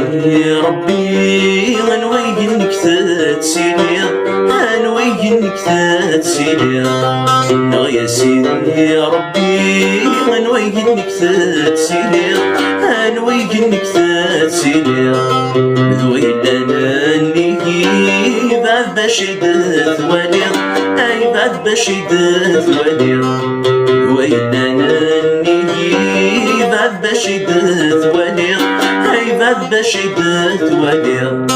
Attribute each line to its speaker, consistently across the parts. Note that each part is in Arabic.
Speaker 1: ربي غنوي انك تتسيلي غنوي انك تتسيلي يا سيدي ربي غنوي انك تتسيلي غنوي انك تتسيلي ذويلنا نيجي بعد باش يدث ولي اي بعد باش يدث ولي ذويلنا نيجي بعد باش يدث ولي اي بعد باش يدث ولي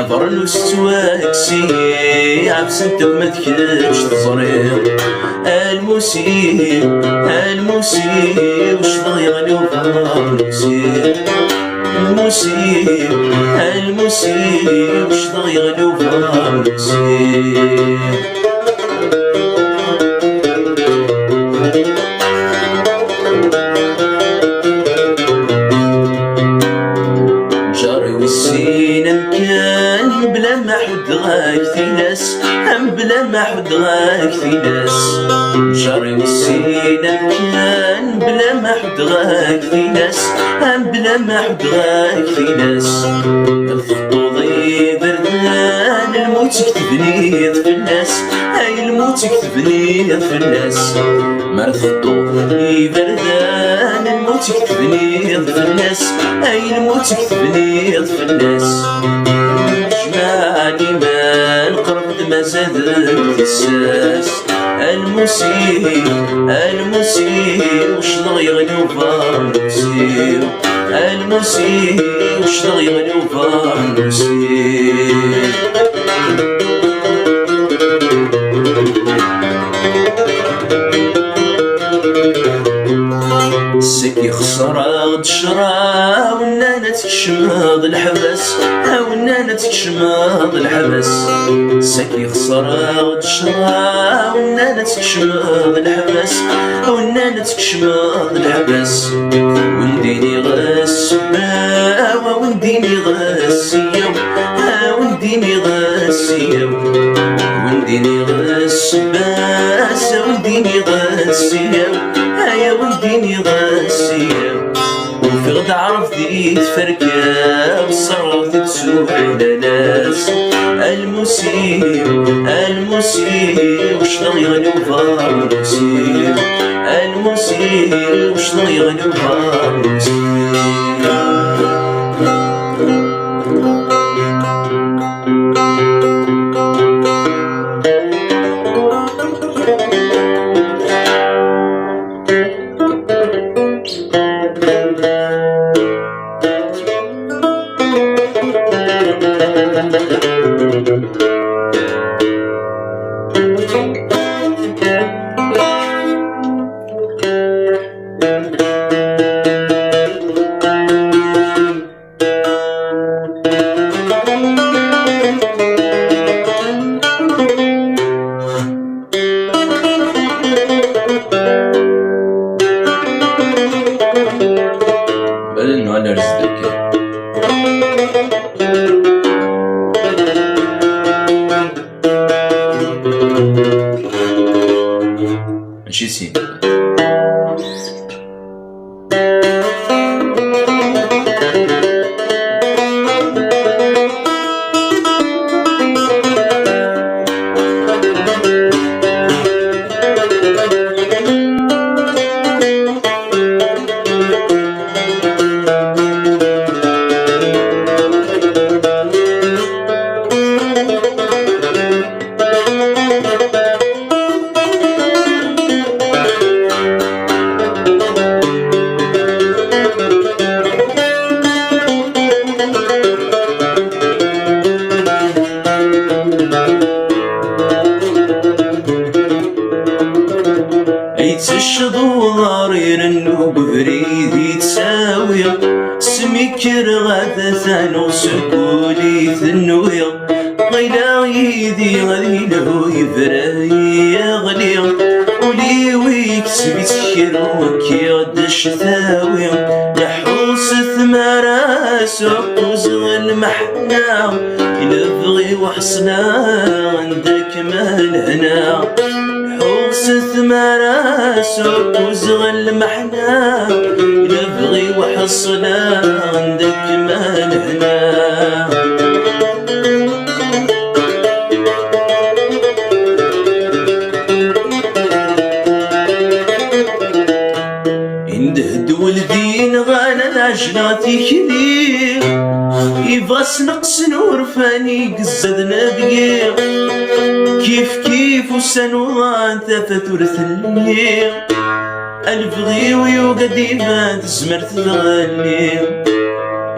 Speaker 1: برنوس تواكسي عبسنتك ما تكلش تزرير المسيء وش ضيعني وفرنسي المسيء وش ضيعني وفرنسي بلا ما حد غاك في ناس بلا ما حد غاك في ناس جاري والسينا كان بلا ما حد غاك في ناس بلا ما حد غاك في ناس الخطوضي بردان الموت يكتبني في الناس هاي الموت يكتبني في الناس ما الخطوضي بردان الموت يكتبني في الناس هاي الموت يكتبني في الناس جمالي ما القرب ما زاد الكساس المسيء وش ضيعني وفرنسي المسيء وش ضيعني وفرنسي سكي خسرات شرا ونانا تكشماض الحبس ونانا تكشماض الحبس سكي خسرات شرا ونانا تكشماض الحبس ونانا تكشماض الحبس ونديني غاسبا ونديني غاسيا ونديني غاسيا ونديني غاسباس ونديني غاسيا يا وديني غاسية وفي غدا عرف دي تفركة وصرت تسوق على ناس المسيء وش ضيعني وفرنسي المسيء وش ضيعني وفرنسي ماشي سين بريدي تساوية سميكر غادا ثانو سكولي ثنوية غيلا يدي غادي له يفراي غلي ولي ويكسب يتكر وكي غدش ثاوية يحوس ثمارا سوق وزغل محنا إلا بغي وحصنا عندك مال هنا حوس ثمارا سوق وزغل محنا إلا بغي وحصنا عندك مال هنا يكلي يبغى نقص نور فاني قزدنا دقيق كيف وسنوضا انت فترثلي الفغي ويوقد يبات زمرت تغني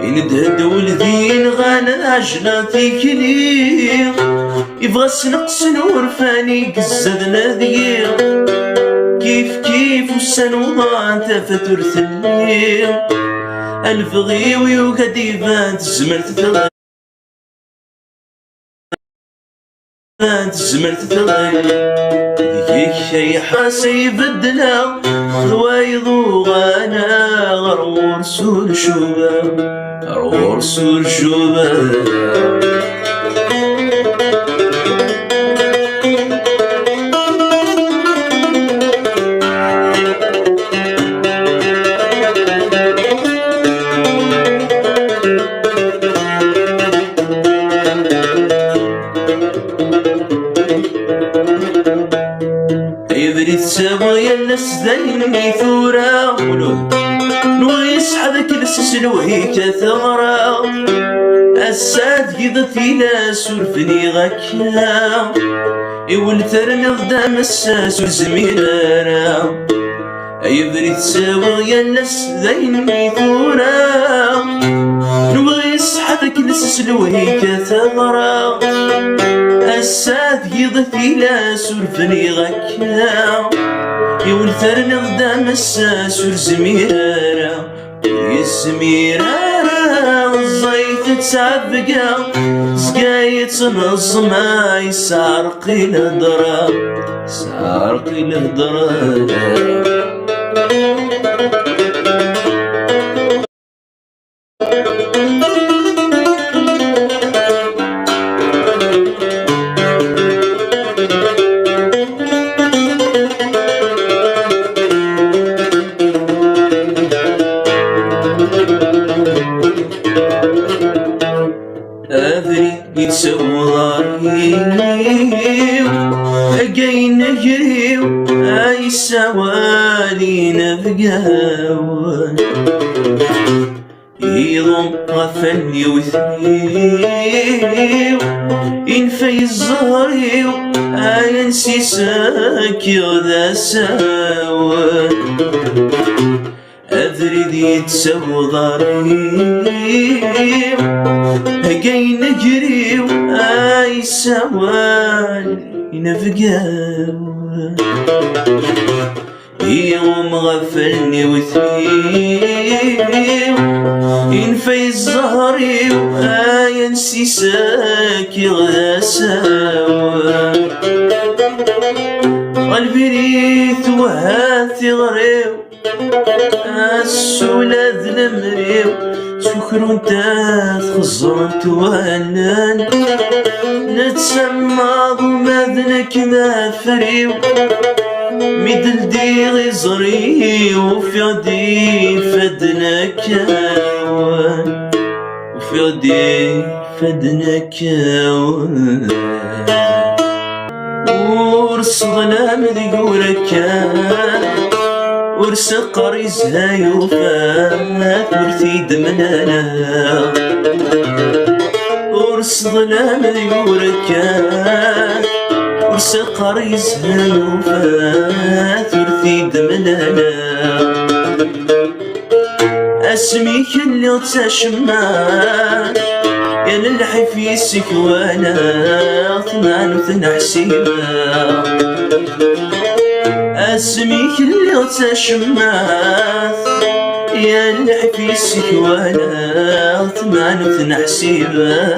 Speaker 1: يندهد ولدين غانا عجلاتي كلي يبغى نقص نور فاني قزدنا دقيق كيف وسنوضا انت فترثلي الفغي ويوقد يبات زمرت تغني ديك شي حاسي يبدلا ضوايض وغانا غرور سور شوبا غرور سور شوبا يبري تساوي الناس داين ميثورة ولو نويس حذاك السلوهي كثغرة الساد قضتي ناس ورفني غكا يولتر نغدا مساس وزميرارا يبري تساوي الناس داين ميثورة نويس حذاك السلوهي كثغرة الساد قضتي لا سرفني غكا يولثر نغدا مساس ورزميرارا يزميرارا الزيت تسعبقا زقايت نظما يسارقي الهدرا سارقي الهدرا أذري يتسوضاري أجاين نجريو أي سوالي نبقاو يضم غفلني وثنيو إنفي الزهريو أي نسيساك يغدا ساوى أذري دي تسوضاري هجاي نجري وآي سوالي نفقاو يوم غفلني وثنيو ينفي الزهري وآي نسيساك يغدا ساوى قلبي ريت وهاتي غريو السولاد المريو شكر انت تخزر توالان نتسمى ضمادنك ما فريو ميدل دي غزري وفي عدي فدنا كاوان وفي عدي فدنا كاوان ورس ظلام ذي قوركان ورس قريز هايوفات ورثي دمنانا ورس ظلام ذي وركان ورس قريز هايوفات ورثي دمنانا اسميك اللي تشمان يا للحي في السكوانا اثنان وثنا حسيبا اسميك اللي تشماث يا اللي في السكوانا ثمان وثنا حسيبا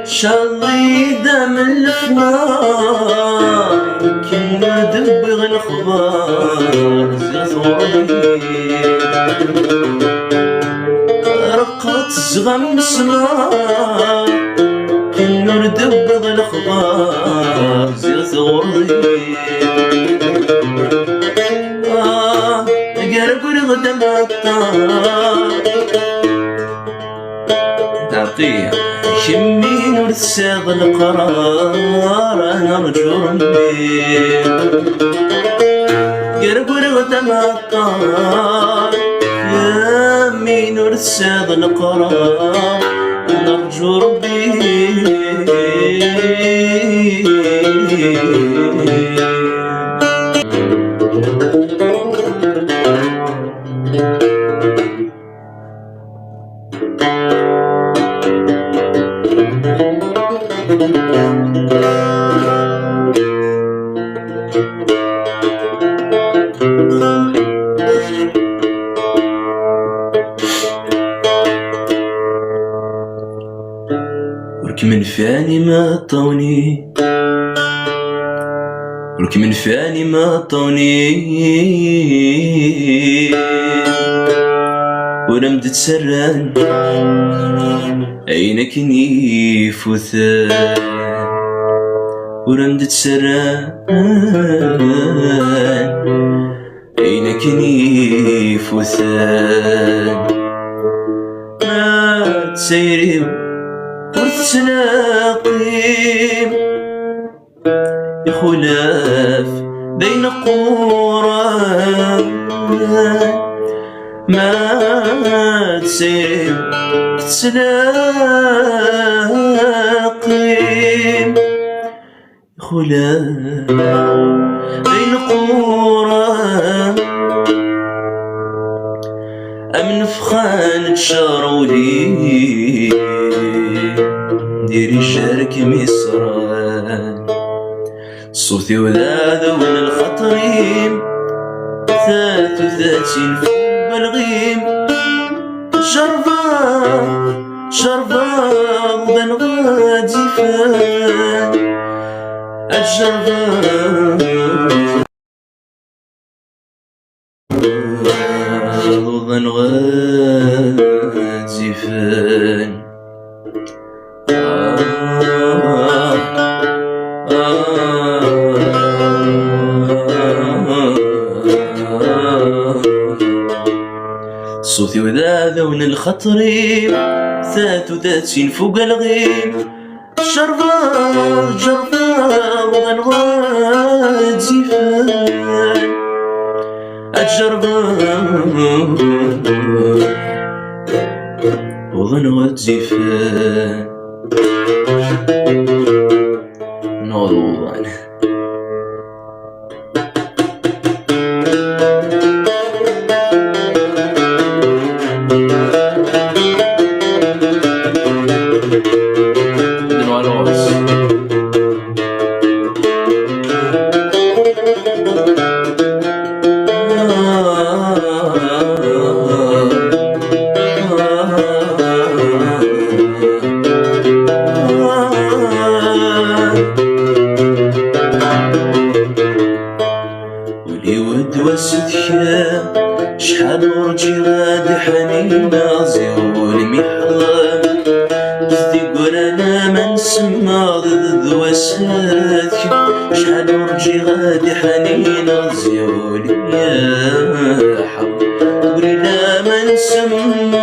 Speaker 1: شالي دم الفنار كنا دبغ الخبار زغوري رقت زغم سنار كنا ندبغ الخبار زغوري تساغ القرار نرجو ربي قرقر غدا الطار يا مين ورساغ القرار نرجو ربي وركمن فاني ما طوني وركمن فاني ما طوني ولم تتسران عينك نيفوثان ولم تتسران عينك نيفوثان ما تسيري وتلاقيم يا خلاف بين قران ما تسير تلاقيم يا خلاف بين قران أمن فخان تشارولي ديري شارك مصران صوتي وذاذ من الخطريم 33 فوق الغيم شربة غدا غادي فان الجربة غدا غادي فان صوتي وذا ذون الخطريم 33 فوق الغيم جربة غدا غادي فان الجربة غدا غادي فان نور والله وسدخا شحال ورجي غادي حنينة زيرو المحرام قصدي قول انا ما نسمى ضد وسادك شحال ورجي غادي حنينة زيرو المحرام تقولي لا ما نسمى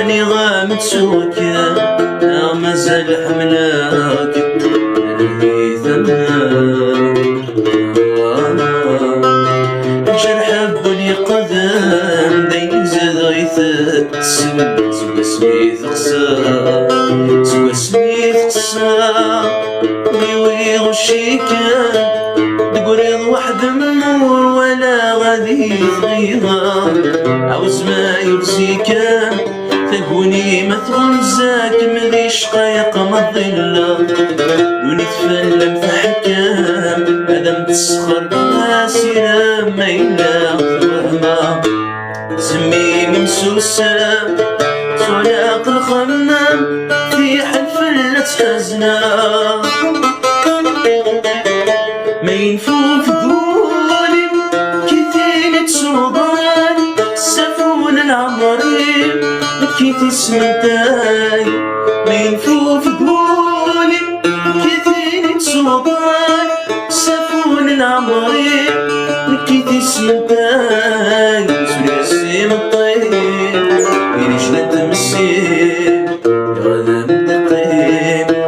Speaker 1: اني غامت سوكا لا مازال حملاك اللي ثمان قدام داين زاد غيثات السن سوا سميث قصار سوا سميث قصار ويوي غشيكا تقريض واحد منور ولا غادي تغيظا عاوز ما يرزيكا تقوني ما تغنزاك مذي شقايق مظلة دوني تفلم في حكام هذا متسخر سيرا ميلا فهما زميم مسوسة سلاق الخمام في حفلة حزنة ما ينفوف ظلم كثيرة سودان سفون العمرين كي تسمتاي ما ينفوف ظلم كثيرة سودان سفون العمرين كي تسمتاي سوري السيم الطيب وين جلد مسيب غدا مدقيب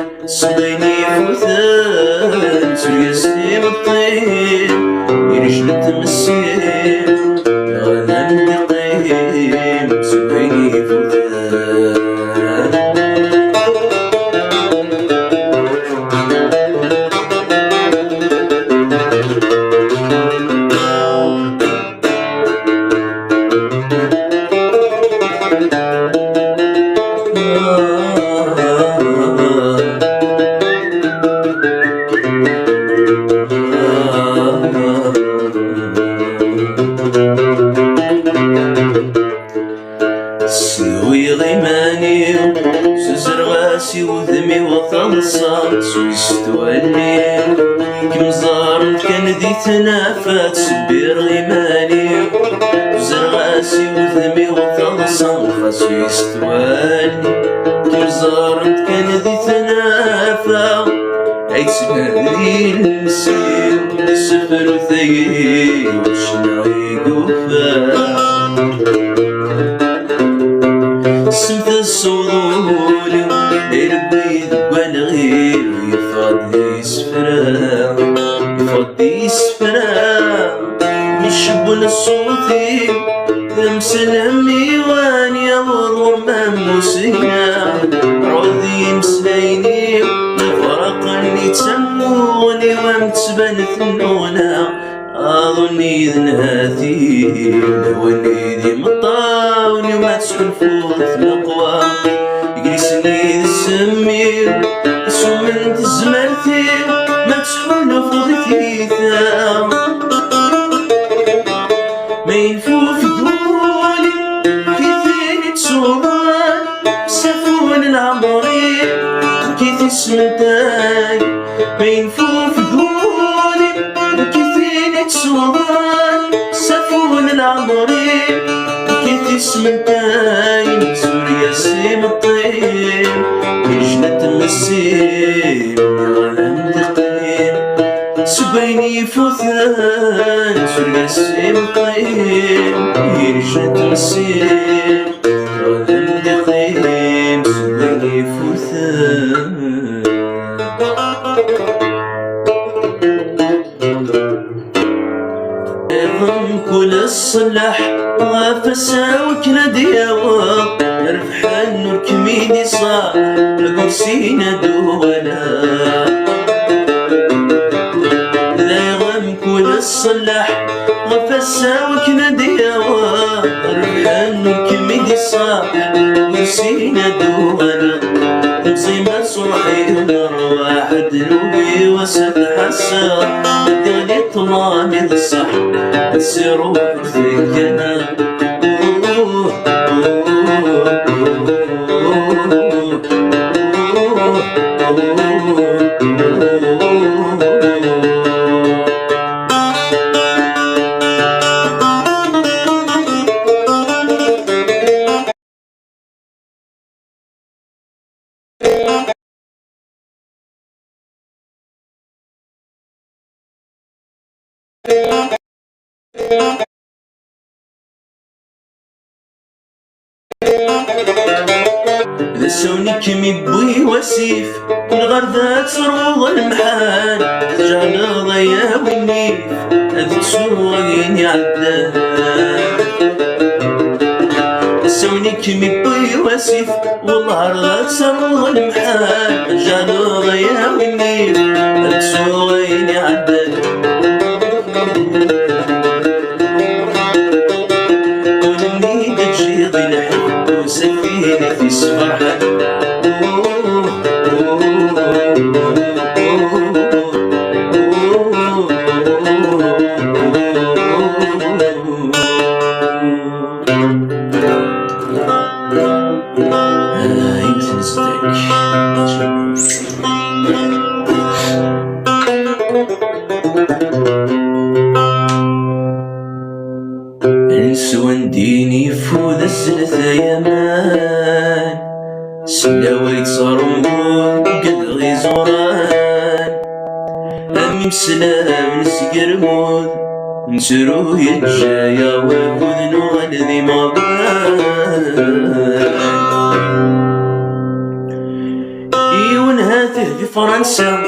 Speaker 1: يجلد مسير غنم دقيم سبعيني فوتان سوي غيماني سوزر غاسي وذمي وخلصات سويستوالي كمزار كان دي تنافات سبير غيماني سوزر غاسي وذمي وخلصات سويستوالي كمزار كان دي تنافات عيد سبهدي المسير السفر وثقيل وشناوي قفا سمت الصدول البيض والغير يفضي سفرا يفضي سفرا مشبون الصوتي ذمسلم ميواني وضربا مسينا عوذي مسليني فرقني تسموني ومتبن ثنونا أظني ذنهاتي لوني ذي مطاوني وما تسلفوت الأقوى يجلسني ذي السمير سمنت الزمرتي ما تسلف ضيثيثا ما ينفوف دولي في ثيني تسوضان سفون العمري كيف اسمتاي ما ينفوف دولي سوضان سفون العمري كيف اسمتاي سوريا سيم الطيب يجنة مسيم غنم دقيم سبيني فوثان سوريا سيم الطيب يجنة مسيم غنم دقيم سبيني فوثان كل الصلح وفساوك نديوا رفح النور كميدي صاح لقرسينا دولا لا يغم كل الصلح وفساوك نديوا رفح النور كميدي صاح لقرسينا دولا زي ما صرحي الأرواح دلوبي وسط حسا بدي طلامي الصح تسيروا فيك أنا لسوني كمي بوي وسيف والغردات روض المحال جعل ضيا والنيف هذيك سوين عدان لسوني كمي بوي وسيف والغردات روض المحال جعل ضيا والنيف هذيك سوين عدان ولمي تجيض الحب وسفينة في سفرها سونديني فوذ الزلثة يمان سلاويت صارمون قد غي زوران أمي مسلام نسقرمون نسرو يتجايا وفوذ نغل ذي مابان إيون هاته في فرنسا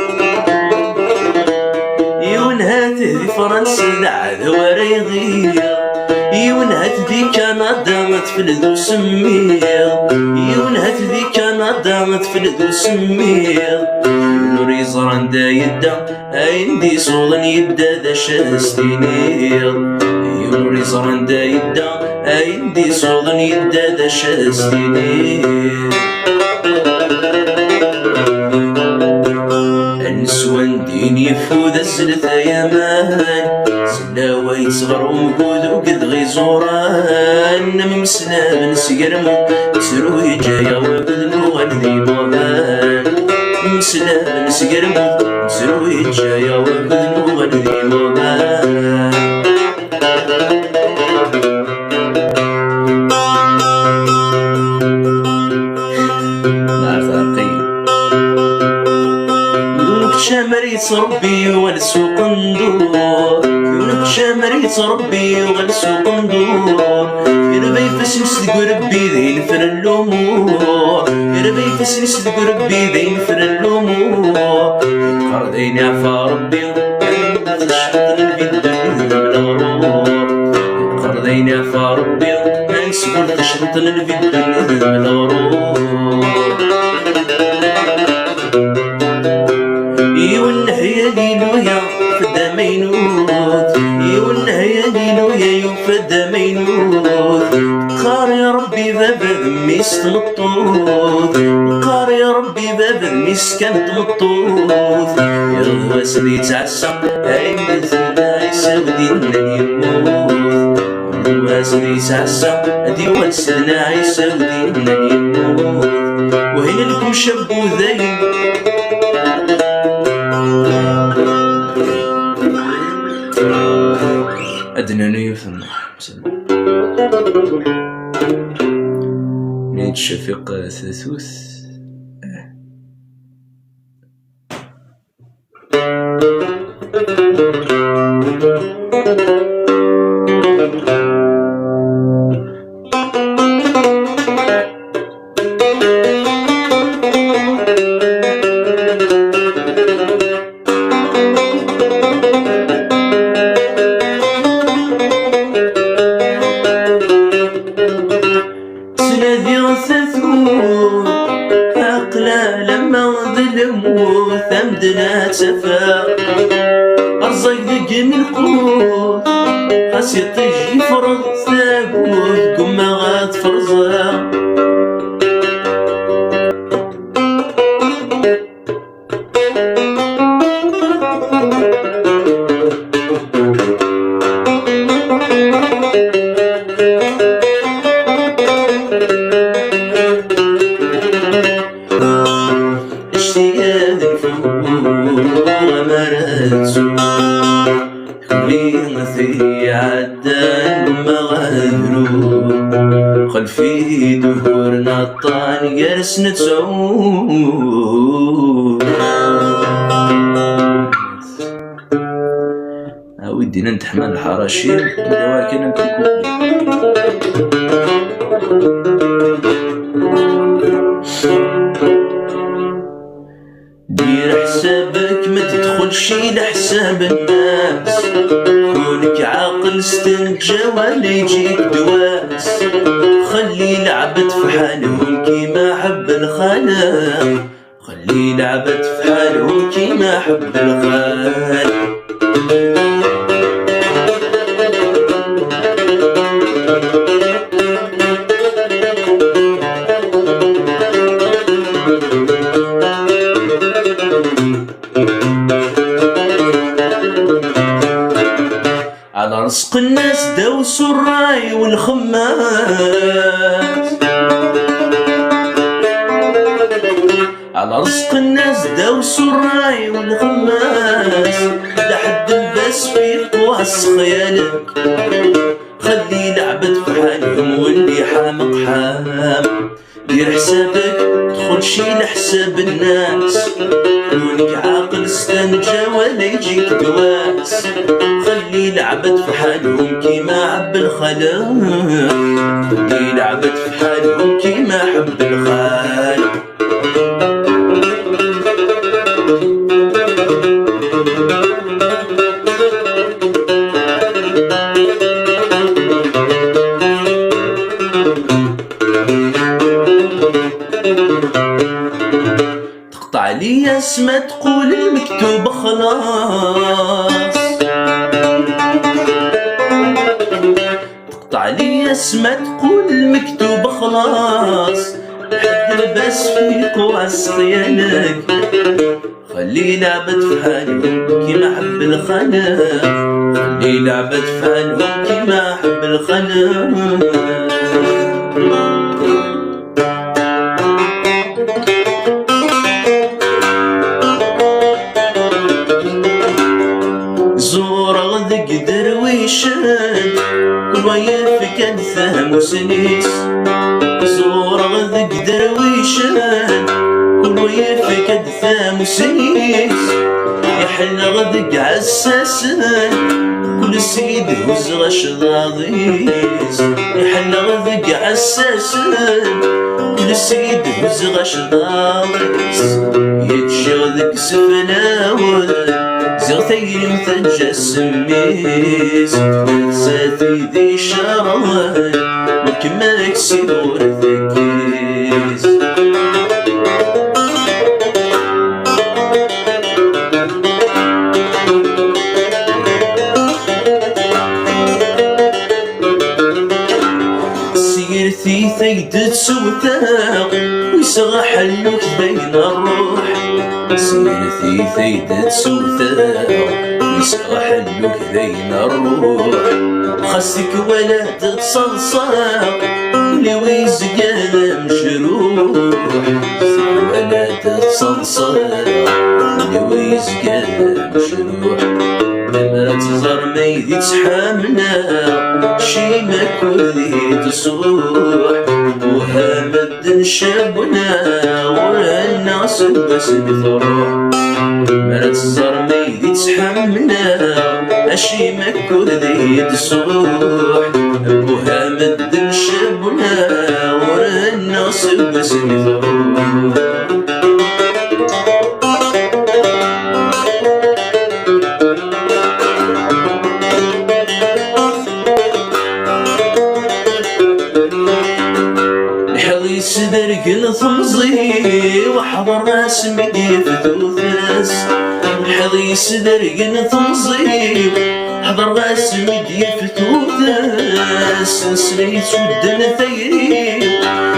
Speaker 1: إيون هاته في فرنسا الصدع ذوار يغير يونهت ذيك انا دامت في الذو سمير يونهت ذيك انا دامت في الذو سمير نور يزران دا يدا عندي صولا يدا ذا شاستينير نور يزران دا يدا عندي صولا يدا ذا شاستينير النسوان دين يفوذ الزلت يامان سلاوة يصغر ومقود وقد غيزوران ممسنا من سقرمو سروي جايا وبذلو غنذي مغان ممسنا من سقرمو سروي جايا وبذلو غنذي مغان شمريت ربي والسوق ندور كونك شمريت ربي والسوق ندور يربي فاس نصدق ربي ذي نفر الأمور يربي فاس نصدق ربي ذي نفر الأمور قردين عفا ربي تشحط الفيديو من الغرور قردين عفا ربي نسبر تشحط الفيديو من الغرور يونه يا ليلويا فدا مينوت يونه يا ليلويا يفدا مينوت قار يا ربي باب ذميس تمطوط قار يا ربي باب ذميس كانت مطوط يا سيدي تعسى عند زنا يساودي لنا يموت يا سيدي تعسى هدي وسنا يساودي لنا يموت وهنا لكم شاب وذاين أدناني يثنى نيت شفيق ثاثوث ثمدنا تفا الزيد من قوت خاص يطيج يفرض ثابوت قمة غاد فرزا خلفي دهورنا الطان جالس نتسعود ودي ننتحمل الحراشير ولكن نمتلكو دير حسابك ما تدخلش لحساب الناس كونك عاقل استنجا ولا يجيك دواس خلي لعبت في حالهم كيما حب الخالق خلي لعبت في حالهم كيما حب الخالق على رزق الناس دوسوا الراي والخماس على رزق الناس دوسوا الراي والخماس لحد الباس في قواس خيالك خلي لعبت في حالهم واللي حامق حام دير حسابك تدخلش لحساب الناس كونك عاقل استنجا ولا يجيك دواس خلي لعبت في حالهم كيما حب الخلاق خلي لعبت في حالهم كيما حب الخالق اسما تقول المكتوب خلاص، تقطع لي اسما تقول المكتوب خلاص، حد لباس فيك وعصيانك، خلي لعبة في حالهم كيما حب الخلق، خلي لعبة في حالهم كيما حب الخلق. زور غدك درويشان كل ويفك الفهم وسنيس، زور غدك درويشان كل ويفك الفهم وسنيس، يحل غدك عساسان كل سيد هز غش ضاضيس، يحل غدك عساسان كل سيد هز غش ضاضيس، يتشغلك سفناول زغتي متجسم ميس، ساتي ذي شران وكماك سيدور ذكيس. سيرتي ثيد تسوتاق ويسغى حلوك بين الروح، سيرتي ثيد تسوتاق ويسغى حلوك بين الروح، خاصك ولا تتصلصاق اللي ويزقى مجروح، خاصك ولا تتصلصاق اللي ويزقى مجروح، لما تزر ميدي تحامنا شي ما كل تصوح، وهامد شابنا والناس بس بتروح، لما تزر ميدي تحامنا شي ما كل تصوح، وهامد شابنا والناس بس بتروح. سدرك الثمزي وحضر راس مدي فتوثاس، حضي سدرك الثمزي حضر راس مدي فتوثاس، سليت شد ثيري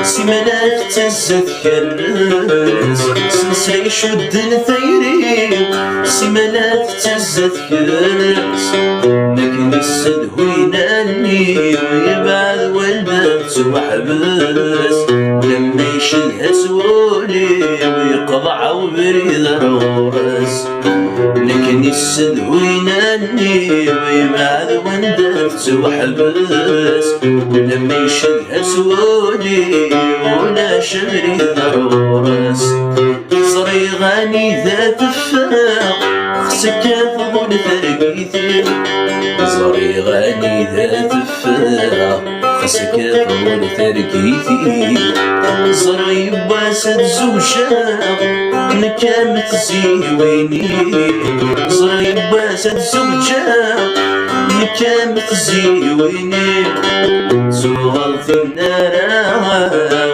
Speaker 1: سيمانات تزت كراس، سلسلي شد ثيري سيمانات تزت كراس، لكن السد ويناني ويبعد والباب وحباس، لما يشلها سولي ويقضع وبريد الراس، لكن السد ويناني ويبعد والباب وحباس، لما يشلها سولي ولا شبري الراس، صريغاني ذات الفاق خسكات ظل ثرقيتي، صريغاني ذات الفاق خسكات ظل ثرقيتي، صري باسد زوجاق نكامت زيويني، صري باسد زوجاق نكامت زيويني، زوغل في النار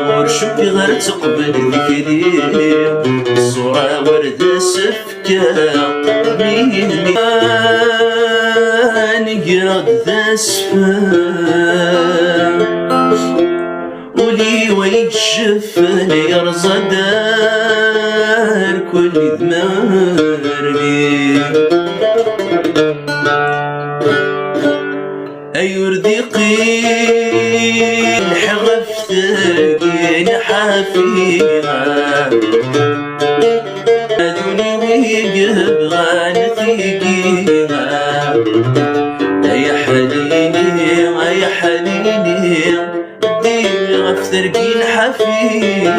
Speaker 1: ورشك غير تقبل ذكري، الصورة وردة سفكة مين نقرا ذا سفان، ولي ويكشف لي يرزى دار كل دماري، أيردقي الحغف ثاقين حافيها، أذني ويقهب غانتيقيها، يا حنيني يا حنيني دي غفتر قين حفيها.